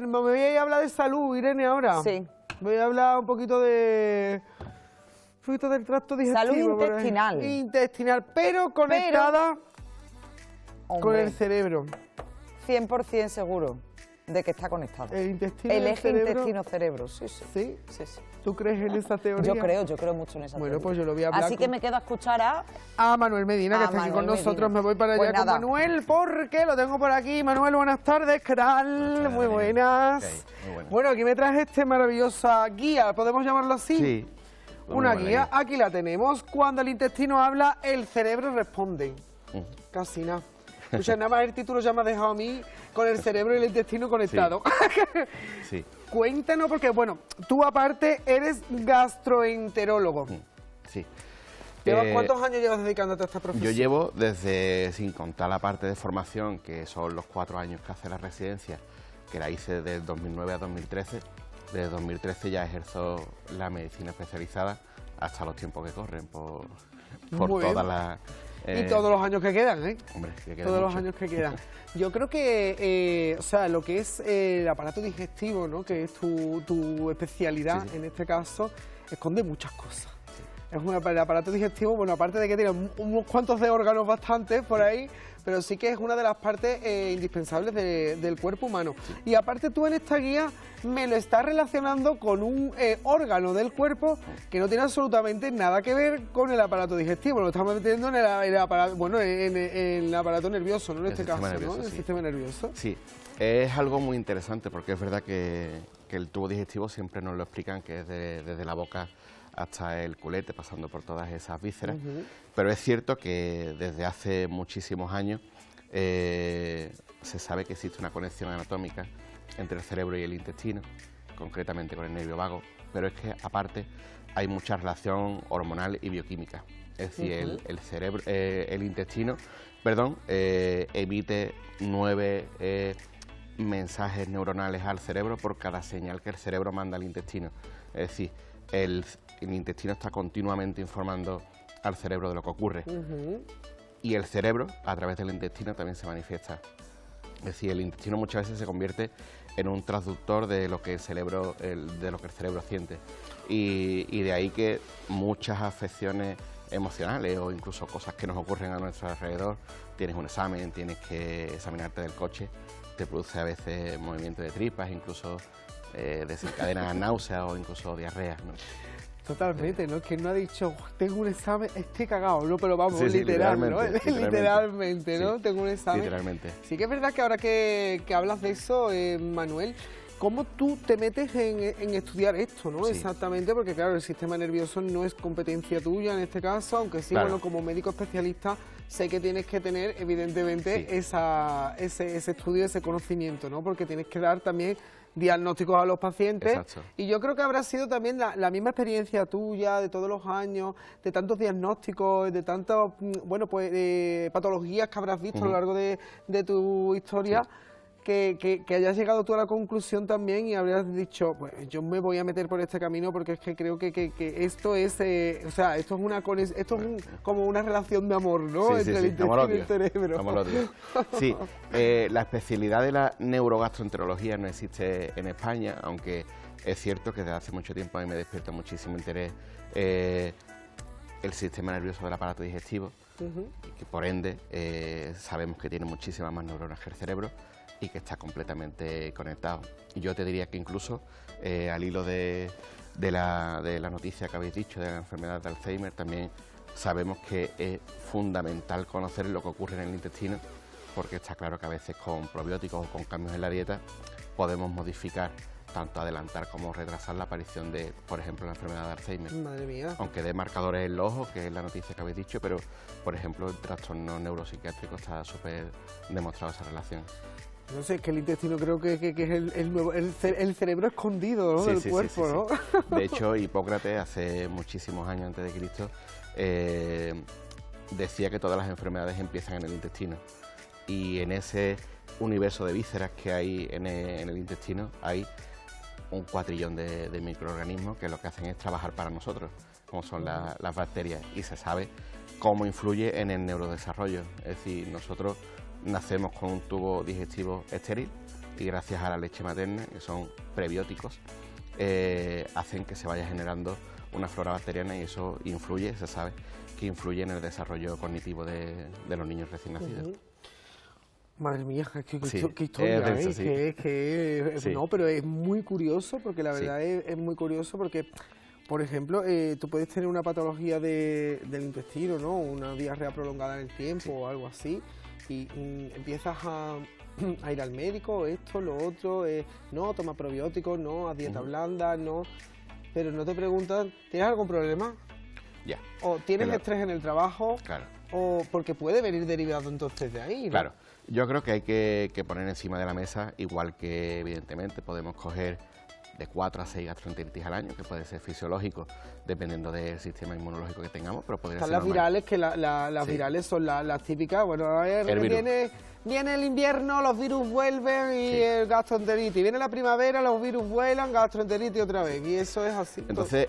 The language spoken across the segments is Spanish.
Me voy a ir a hablar de salud, Irene, ahora. Sí. Voy a hablar un poquito del tracto digestivo. Salud intestinal. Intestinal, pero conectada con el cerebro. 100% seguro de que está conectado. El intestino. El eje intestino-cerebro, sí. ¿Sí? Sí, sí. ¿Tú crees en esa teoría? Yo creo mucho en esa teoría. Bueno, pues yo lo voy a hablar. Así que me quedo a escuchar a Manuel Medina, que está aquí con nosotros. Me voy para allá con Manuel, porque lo tengo por aquí. Manuel, buenas tardes, ¿qué tal? Muy buenas. Okay, muy buenas. Bueno, aquí me traes maravillosa guía, ¿podemos llamarlo así? Sí. Una guía, aquí la tenemos. Cuando el intestino habla, el cerebro responde. Casi nada. O sea, nada más el título ya me ha dejado a mí con el cerebro y el intestino conectado. Sí. Cuéntanos, porque bueno, tú aparte eres gastroenterólogo. Sí. ¿Cuántos años llevas dedicándote a esta profesión? Yo llevo desde, sin contar la parte de formación, que son los 4 años que hace la residencia, que la hice del 2009 a 2013. Desde 2013 ya ejerzo la medicina especializada hasta los tiempos que corren, por todas las... y todos los años que quedan, ¿eh? Hombre, que queda todos mucho. los años que quedan. Yo creo que, o sea, lo que es el aparato digestivo, ¿no? Que es tu especialidad, en este caso, esconde muchas cosas. Es el aparato digestivo, bueno, aparte de que tiene unos cuantos de órganos bastantes por ahí, pero sí que es una de las partes indispensables del cuerpo humano. Y aparte tú en esta guía me lo estás relacionando con un órgano del cuerpo que no tiene absolutamente nada que ver con el aparato digestivo. Lo estamos metiendo en el aparato, bueno, en el aparato nervioso, ¿no? En este caso, ¿no? El sistema nervioso. Sí, es algo muy interesante porque es verdad que el tubo digestivo siempre nos lo explican que es desde la boca hasta el culete, pasando por todas esas vísceras, pero es cierto que desde hace muchísimos años se sabe que existe una conexión anatómica entre el cerebro y el intestino, concretamente con el nervio vago, pero es que aparte hay mucha relación hormonal y bioquímica, es decir, el intestino, emite 9 mensajes neuronales al cerebro por cada señal que el cerebro manda al intestino, es decir, el intestino está continuamente informando al cerebro de lo que ocurre. Y el cerebro, a través del intestino, también se manifiesta. Es decir, el intestino muchas veces se convierte en un transductor de lo que el cerebro siente. Y de ahí que muchas afecciones emocionales o incluso cosas que nos ocurren a nuestro alrededor, tienes un examen, tienes que examinarte del coche, te produce a veces movimiento de tripas, incluso desencadena náuseas o incluso diarrea, ¿no? Totalmente, ¿no? Que no ha dicho, tengo un examen, estoy cagado, ¿no? Pero vamos, sí, literalmente, ¿no? Literalmente, ¿no? Sí, tengo un examen. Literalmente. Sí que es verdad que ahora que hablas de eso, Manuel, ¿cómo tú te metes en estudiar esto, no? Sí. Exactamente, porque claro, el sistema nervioso no es competencia tuya en este caso, aunque sí, bueno, como médico especialista sé que tienes que tener, evidentemente, ese estudio, ese conocimiento, ¿no? Porque tienes que dar también diagnósticos a los pacientes. Exacto. Y yo creo que habrá sido también la misma experiencia tuya de todos los años, de tantos diagnósticos, de tantas, bueno, pues patologías que habrás visto a lo largo de tu historia. Que hayas llegado tú a la conclusión también y habrías dicho, pues yo me voy a meter por este camino porque es que creo que esto es, o sea, esto es como una relación de amor, ¿no? Entre el intestino y el cerebro. Amor-odio. Sí, la especialidad de la neurogastroenterología no existe en España, aunque es cierto que desde hace mucho tiempo a mí me despierta muchísimo interés el sistema nervioso del aparato digestivo, y que por ende sabemos que tiene muchísimas más neuronas que el cerebro, y que está completamente conectado. Y yo te diría que incluso al hilo de la noticia que habéis dicho de la enfermedad de Alzheimer, también sabemos que es fundamental conocer lo que ocurre en el intestino, porque está claro que a veces con probióticos o con cambios en la dieta podemos modificar, tanto adelantar como retrasar la aparición de, por ejemplo, la enfermedad de Alzheimer. Madre mía. Aunque dé marcadores en los ojos, que es la noticia que habéis dicho, pero, por ejemplo, el trastorno neuropsiquiátrico está súper demostrado esa relación. No sé, es que el intestino creo que es el cerebro escondido, ¿no? Del cuerpo, ¿no? De hecho, Hipócrates, hace muchísimos años antes de Cristo, decía que todas las enfermedades empiezan en el intestino. Y en ese universo de vísceras que hay en el intestino, hay un 4 trillón de microorganismos que lo que hacen es trabajar para nosotros, como son las bacterias, y se sabe cómo influye en el neurodesarrollo. Es decir, nosotros nacemos con un tubo digestivo estéril, y gracias a la leche materna, que son prebióticos, hacen que se vaya generando una flora bacteriana y eso influye, se sabe que influye en el desarrollo cognitivo de los niños recién nacidos. Madre mía, Sí, qué historia, denso, sí. No, pero es muy curioso, porque la verdad es muy curioso, porque, por ejemplo, tú puedes tener una patología del intestino, ¿no? Una diarrea prolongada en el tiempo o algo así, y empiezas a ir al médico, esto, lo otro, no, toma probióticos, no, haz dieta blanda, no, pero no te preguntan, ¿tienes algún problema? Ya. O tienes estrés en el trabajo, claro. O porque puede venir derivado entonces de ahí, ¿no? Claro, yo creo que hay que poner encima de la mesa, igual que evidentemente podemos coger de 4 a 6 gastroenteritis al año, que puede ser fisiológico, dependiendo del sistema inmunológico que tengamos, pero podría ser las normal. virales, que las virales son las típicas, bueno, a ver, viene el invierno, los virus vuelven y el gastroenteritis, viene la primavera, los virus vuelan, gastroenteritis otra vez, y eso es así. Entonces,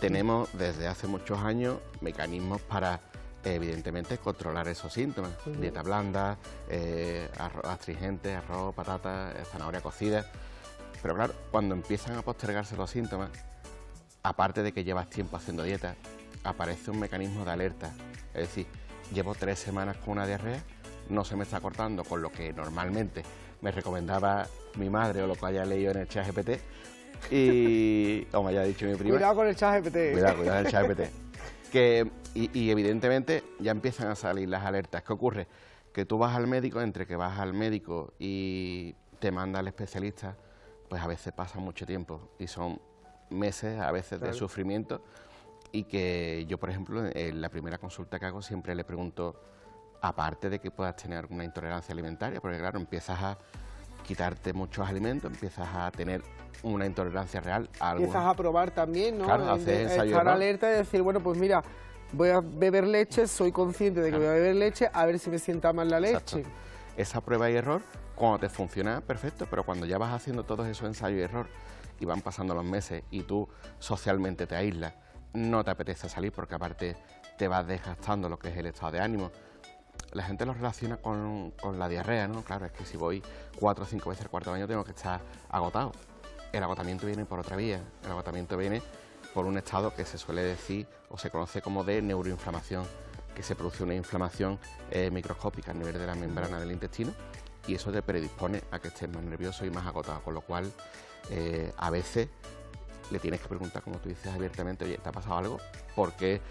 tenemos desde hace muchos años mecanismos para, evidentemente, controlar esos síntomas. Dieta blanda, astringentes, arroz, patata, zanahoria cocida. Pero claro, cuando empiezan a postergarse los síntomas, aparte de que llevas tiempo haciendo dieta, aparece un mecanismo de alerta. Es decir, llevo 3 semanas con una diarrea, no se me está cortando con lo que normalmente me recomendaba mi madre o lo que haya leído en el ChatGPT, o me haya dicho mi prima. Cuidado con el ChatGPT. Cuidado con el ChatGPT. Y evidentemente ya empiezan a salir las alertas. ¿Qué ocurre? Que tú vas al médico, entre que vas al médico y te manda al especialista, pues a veces pasa mucho tiempo y son meses a veces de sufrimiento, y que yo, por ejemplo, en la primera consulta que hago siempre le pregunto, aparte de que puedas tener alguna intolerancia alimentaria, porque claro, empiezas a quitarte muchos alimentos, empiezas a tener una intolerancia real a algo. Empiezas a probar también, ¿no? Claro, estar alerta y decir, bueno, pues mira, voy a beber leche, soy consciente de que voy a beber leche, a ver si me sienta mal la leche. Exacto. Esa prueba y error, cuando te funciona, perfecto, pero cuando ya vas haciendo todos esos ensayos y error y van pasando los meses y tú socialmente te aíslas, no te apetece salir porque aparte te vas desgastando lo que es el estado de ánimo. La gente lo relaciona con la diarrea, ¿no? Claro, es que si voy 4 o 5 veces al cuarto baño tengo que estar agotado. El agotamiento viene por otra vía, el agotamiento viene por un estado que se suele decir o se conoce como de neuroinflamación, que se produce una inflamación microscópica a nivel de la membrana del intestino, y eso te predispone a que estés más nervioso y más agotado, con lo cual a veces le tienes que preguntar, como tú dices abiertamente, oye, ¿te ha pasado algo? ¿Por qué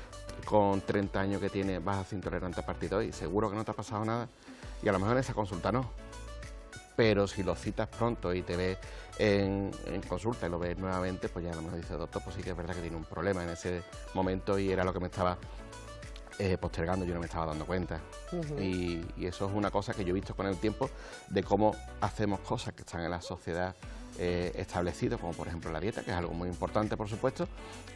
con 30 años que tienes vas a ser intolerante a partir de hoy? Seguro que no te ha pasado nada, y a lo mejor en esa consulta no, pero si lo citas pronto y te ves en consulta y lo ves nuevamente, pues ya a lo mejor dices, doctor, pues sí que es verdad que tiene un problema en ese momento y era lo que me estaba postergando, yo no me estaba dando cuenta. Y eso es una cosa que yo he visto con el tiempo, de cómo hacemos cosas que están en la sociedad establecidas, como por ejemplo la dieta, que es algo muy importante, por supuesto,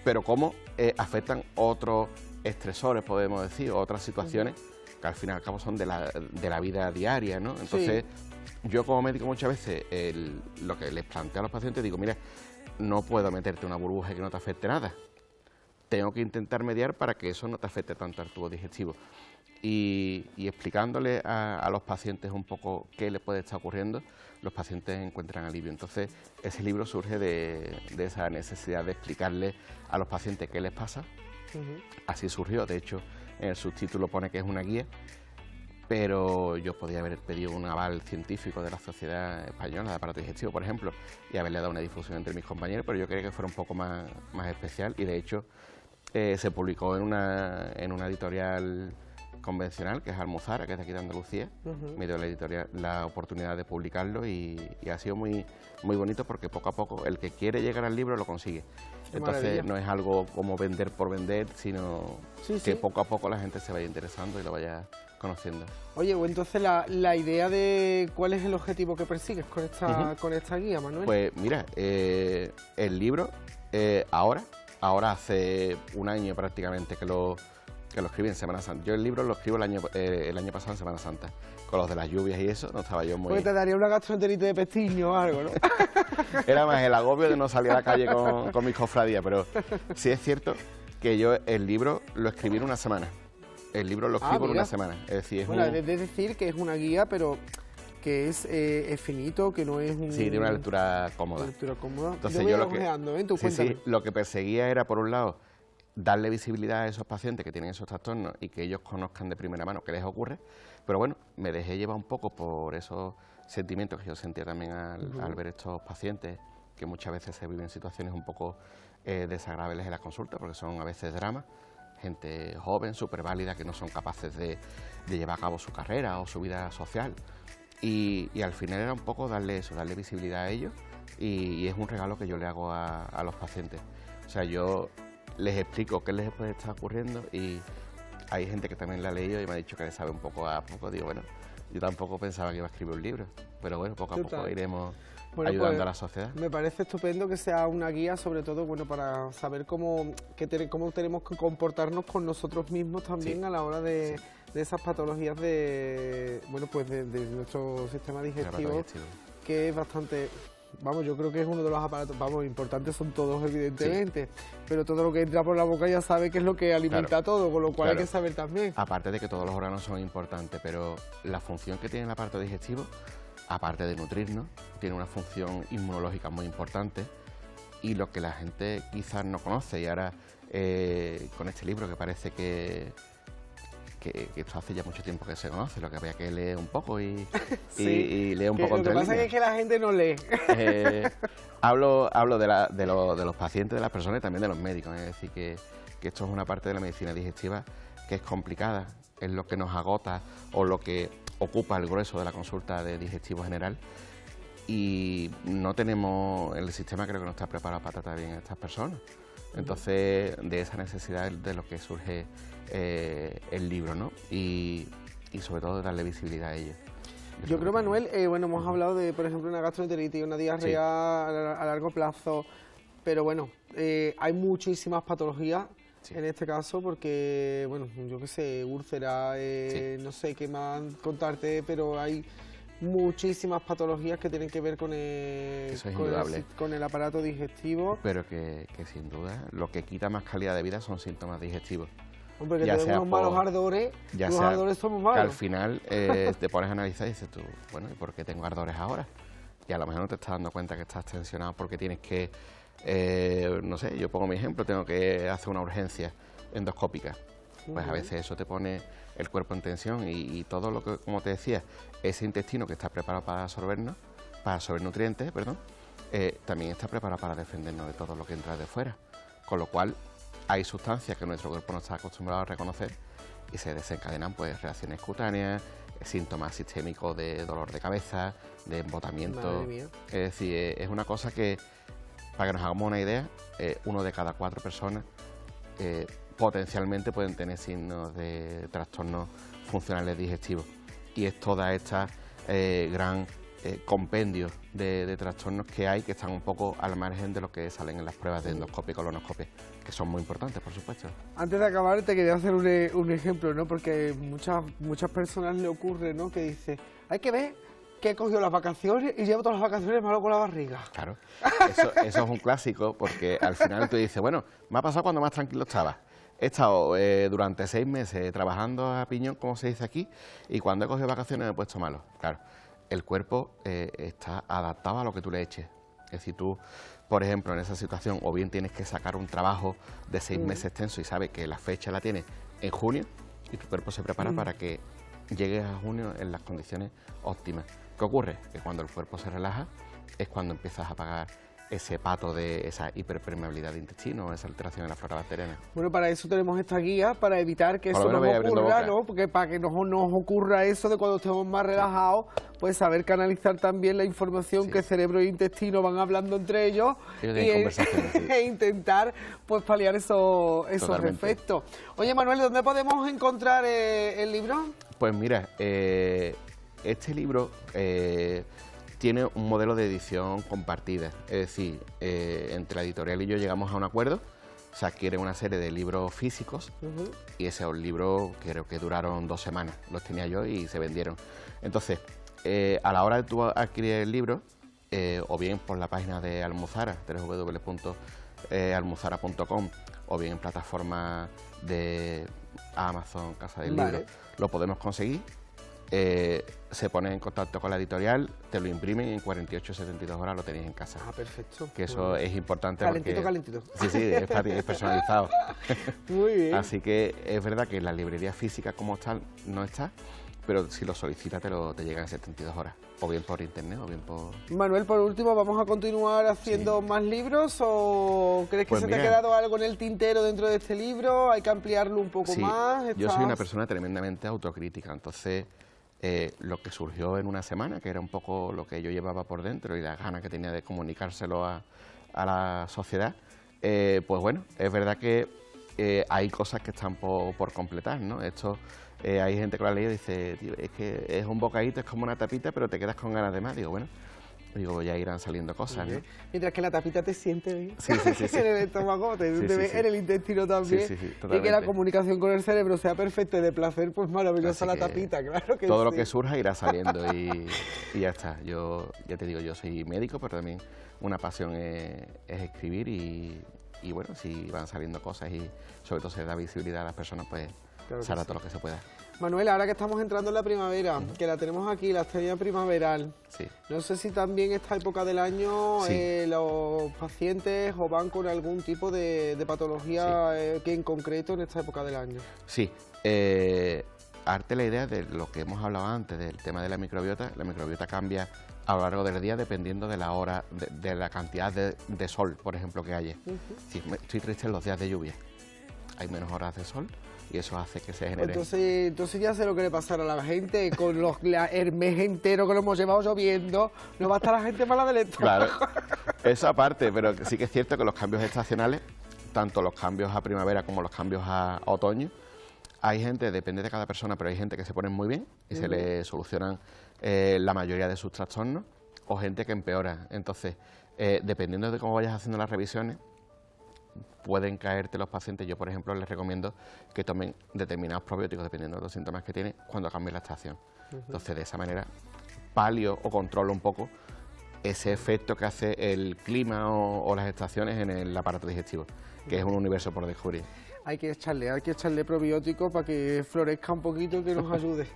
pero cómo afectan otros estresores, podemos decir, otras situaciones que al fin y al cabo son de la vida diaria, ¿no? Entonces, yo como médico muchas veces lo que les planteo a los pacientes, digo, mira, no puedo meterte una burbuja que no te afecte nada. Tengo que intentar mediar para que eso no te afecte tanto al tubo digestivo. Y explicándole a los pacientes un poco qué les puede estar ocurriendo, los pacientes encuentran alivio. Entonces, ese libro surge de esa necesidad de explicarle a los pacientes qué les pasa. Así surgió. De hecho, en el subtítulo pone que es una guía, pero yo podía haber pedido un aval científico de la Sociedad Española de Aparato Digestivo, por ejemplo, y haberle dado una difusión entre mis compañeros, pero yo quería que fuera un poco más especial, y de hecho se publicó en una editorial convencional, que es Almuzara, que es de aquí de Andalucía. Me dio la editorial la oportunidad de publicarlo y ha sido muy bonito, porque poco a poco el que quiere llegar al libro lo consigue. Entonces no es algo como vender por vender, sino que poco a poco la gente se vaya interesando y lo vaya conociendo. Oye, pues entonces la idea de cuál es el objetivo que persigues con esta guía, Manuel. Pues mira, el libro ahora hace un año prácticamente que lo escribí en Semana Santa. Yo el libro lo escribo el año pasado en Semana Santa. Con los de las lluvias y eso, no estaba yo muy... Porque te daría una gastroenteritis de pestiño o algo, ¿no? Era más el agobio de no salir a la calle con mis cofradías, pero sí es cierto que yo el libro lo escribí en una semana. El libro lo escribo en una semana. Es decir, es decir que es una guía, pero que es finito, que no es un... Sí, tiene una lectura cómoda. Una lectura cómoda. Entonces yo lo voy ojeando, ¿eh? Tú sí, cuéntame. sí, lo que perseguía era, por un lado, darle visibilidad a esos pacientes que tienen esos trastornos y que ellos conozcan de primera mano qué les ocurre, pero bueno, me dejé llevar un poco por esos sentimientos que yo sentía también al ver estos pacientes, que muchas veces se viven situaciones un poco desagradables en la consulta, porque son a veces dramas, gente joven, súper válida, que no son capaces de llevar a cabo su carrera o su vida social, y al final era un poco darle eso, darle visibilidad a ellos, y es un regalo que yo le hago a los pacientes. O sea, yo les explico qué les puede estar ocurriendo, y hay gente que también la ha leído y me ha dicho que le sabe un poco a poco. Digo, bueno, yo tampoco pensaba que iba a escribir un libro, pero bueno, poco a poco iremos ayudando a la sociedad. Me parece estupendo que sea una guía, sobre todo, bueno, para saber cómo tenemos que comportarnos con nosotros mismos también a la hora de esas patologías de nuestro sistema digestivo, que es bastante... Vamos, yo creo que es uno de los aparatos, importantes son todos, evidentemente, pero todo lo que entra por la boca ya sabe que es lo que alimenta todo, con lo cual hay que saber también. Aparte de que todos los órganos son importantes, pero la función que tiene el aparato digestivo, aparte de nutrirnos, tiene una función inmunológica muy importante, y lo que la gente quizás no conoce, y ahora con este libro que parece que esto hace ya mucho tiempo que se conoce, lo que había que leer un poco y leer un poco entre líneas. Lo que pasa es que la gente no lee. Hablo de los pacientes, de las personas y también de los médicos. Es decir, que esto es una parte de la medicina digestiva que es complicada, es lo que nos agota o lo que ocupa el grueso de la consulta de digestivo general, y no tenemos, el sistema creo que no está preparado para tratar bien a estas personas. Entonces, de esa necesidad de lo que surge el libro, ¿no? Y sobre todo de darle visibilidad a ellos. Yo creo, Manuel, hemos hablado de, por ejemplo, una gastroenteritis, una diarrea a largo plazo, pero bueno, hay muchísimas patologías en este caso, porque, bueno, yo qué sé, úlcera, no sé qué más contarte, pero hay muchísimas patologías que tienen que ver con el aparato digestivo. Pero que sin duda lo que quita más calidad de vida son síntomas digestivos. Hombre, que ya tenemos malos ardores, los ardores somos malos. Que al final te pones a analizar y dices tú, bueno, ¿y por qué tengo ardores ahora? Y a lo mejor no te estás dando cuenta que estás tensionado porque tienes que, no sé, yo pongo mi ejemplo, tengo que hacer una urgencia endoscópica. Pues a veces eso te pone el cuerpo en tensión, y todo lo que, como te decía, ese intestino que está preparado para absorber nutrientes, también está preparado para defendernos de todo lo que entra de fuera. Con lo cual, hay sustancias que nuestro cuerpo no está acostumbrado a reconocer y se desencadenan pues reacciones cutáneas, síntomas sistémicos de dolor de cabeza, de embotamiento. Es decir, es una cosa que, para que nos hagamos una idea, 1 de cada 4 personas potencialmente pueden tener signos de trastornos funcionales digestivos, y es toda esta gran compendio de trastornos que hay, que están un poco al margen de lo que salen en las pruebas de endoscopia y colonoscopia, que son muy importantes, por supuesto. Antes de acabar, te quería hacer un ejemplo, ¿no? Porque muchas personas le ocurre, ¿no? Que dice, hay que ver que he cogido las vacaciones y llevo todas las vacaciones malo con la barriga. Claro, eso es un clásico, porque al final tú dices, bueno, me ha pasado cuando más tranquilo estaba. He estado durante 6 meses trabajando a piñón, como se dice aquí, y cuando he cogido vacaciones me he puesto malo. Claro, el cuerpo está adaptado a lo que tú le eches. Es decir, tú, por ejemplo, en esa situación, o bien tienes que sacar un trabajo de 6 meses extenso y sabes que la fecha la tienes en junio, y tu cuerpo se prepara para que llegues a junio en las condiciones óptimas. ¿Qué ocurre? Que cuando el cuerpo se relaja es cuando empiezas a pagar ese pato de esa hiperpermeabilidad de intestino, esa alteración en la flora bacteriana. Bueno, para eso tenemos esta guía, para evitar que eso nos ocurra, ¿no? Porque para que no nos ocurra eso de cuando estemos más relajados, pues saber canalizar también la información que cerebro e intestino van hablando entre ellos e intentar pues paliar esos efectos. Oye, Manuel, ¿dónde podemos encontrar el libro? Pues mira, este libro tiene un modelo de edición compartida, es decir, entre la editorial y yo llegamos a un acuerdo, se adquiere una serie de libros físicos y esos libros creo que duraron 2 semanas, los tenía yo y se vendieron. Entonces, a la hora de tú adquirir el libro, o bien por la página de Almuzara, www.almuzara.com, o bien en plataformas de Amazon, Casa del Libro, lo podemos conseguir. se pone en contacto con la editorial, te lo imprimen y en 48 o 72 horas lo tenéis en casa. Ah, perfecto. Que eso es importante calentito, porque... calentito. Sí, es personalizado. Muy bien. Así que es verdad que la librería física como tal no está, pero si lo solicitas te llega en 72 horas, o bien por internet o bien por... Manuel, por último, ¿vamos a continuar haciendo más libros o crees que Pues se te ha mira, quedado algo en el tintero dentro de este libro? ¿Hay que ampliarlo un poco Sí, más? yo soy una persona tremendamente autocrítica, entonces lo que surgió en una semana, que era un poco lo que yo llevaba por dentro y las ganas que tenía de comunicárselo a la sociedad, pues bueno, es verdad que hay cosas que están por completar, ¿no? Esto, hay gente que lo ha leído y dice, tío, es que es un bocadito, es como una tapita, pero te quedas con ganas de más. Digo, bueno, ya irán saliendo cosas, ¿no? Mientras que la tapita te siente bien. Sí. En el estómago, te siente bien, en el intestino también. Sí, y que la totalmente. comunicación con el cerebro sea perfecta y de placer, pues maravillosa la Así que tapita, claro que todo sí. lo que surja irá saliendo y ya está. Yo ya te digo, yo soy médico, pero también una pasión es escribir y bueno, si van saliendo cosas y sobre todo se da visibilidad a las personas, pues Claro que se hará sí. todo lo que se pueda. Manuel, ahora que estamos entrando en la primavera, que la tenemos aquí, la estrella primaveral, Sí. no sé si también esta época del año Sí. los pacientes o van con algún tipo de patología que en concreto en esta época del año. Sí, darte la idea de lo que hemos hablado antes, del tema de la microbiota cambia a lo largo del día dependiendo de la hora, de la cantidad de sol, por ejemplo, que haya. Sí, estoy triste en los días de lluvia, hay menos horas de sol y eso hace que se genere... Entonces ya sé lo que le pasará a la gente, con el mes entero que lo hemos llevado lloviendo, no va a estar la gente mala del estómago. Claro, eso aparte, pero sí que es cierto que los cambios estacionales, tanto los cambios a primavera como los cambios a otoño, hay gente, depende de cada persona, pero hay gente que se pone muy bien y se le solucionan la mayoría de sus trastornos, o gente que empeora. Entonces, dependiendo de cómo vayas haciendo las revisiones, pueden caerte los pacientes. Yo, por ejemplo, les recomiendo que tomen determinados probióticos, dependiendo de los síntomas que tienen, cuando cambie la estación. Entonces, de esa manera, palio o controlo un poco ese efecto que hace el clima o las estaciones en el aparato digestivo, que es un universo por descubrir. Hay que echarle probióticos para que florezca un poquito y que nos ayude.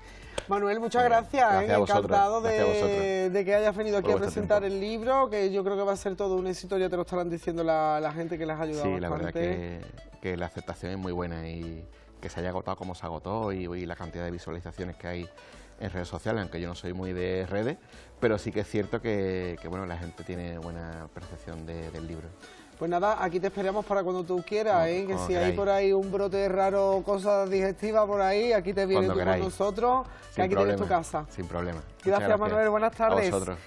Manuel, muchas gracias. Gracias a vosotros, Encantado gracias a vosotros de que hayas venido aquí por a vuestro presentar tiempo. el libro, que yo creo que va a ser todo un éxito, ya te lo estarán diciendo la gente que les ha ayudado Sí, la verdad bastante. que la aceptación es muy buena y que se haya agotado como se agotó y la cantidad de visualizaciones que hay en redes sociales, aunque yo no soy muy de redes, pero sí que es cierto que bueno, la gente tiene buena percepción del libro. Pues nada, aquí te esperamos para cuando tú quieras, que Cuando si hay queráis. por ahí un brote raro, cosas digestivas por ahí, aquí te vienes Cuando tú con queráis. nosotros, que Sin aquí problema, tienes tu casa. sin problema. Muchas Gracias, Manuel, buenas tardes. A vosotros.